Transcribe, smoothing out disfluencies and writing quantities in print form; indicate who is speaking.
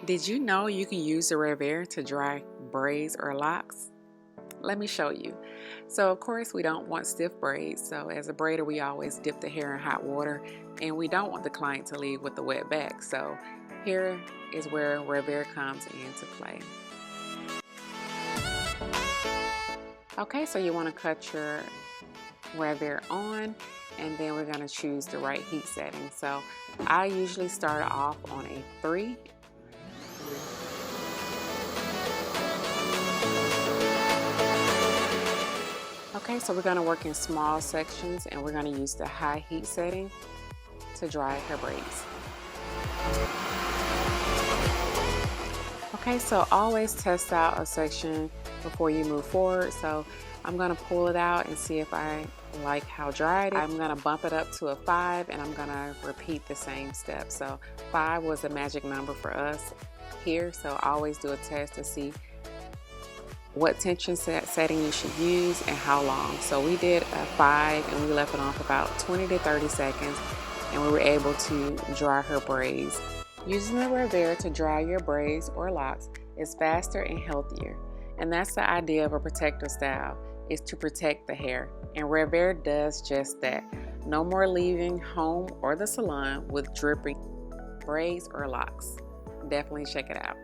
Speaker 1: Did you know you can use the RevAir to dry braids or locks? Let me show you. So of course we don't want stiff braids, so as a braider we always dip the hair in hot water, and we don't want the client to leave with a wet back. So here is where RevAir comes into play. Okay, so you want to cut your RevAir on, and then we're going to choose the right heat setting. So I usually start off on a 3. Okay, so we're going to work in small sections, and we're going to use the high heat setting to dry her braids. Okay, so always test out a section before you move forward. So I'm going to pull it out and see if I like how dry it is. I'm going to bump it up to a 5, and I'm going to repeat the same step. So 5 was the magic number for us here, so always do a test to see what tension setting you should use and how long. So we did a 5, and we left it on for about 20 to 30 seconds, and we were able to dry her braids. Using the RevAir to dry your braids or locks is faster and healthier, and that's the idea of a protective style, is to protect the hair, and RevAir does just that. No more leaving home or the salon with dripping braids or locks. Definitely check it out.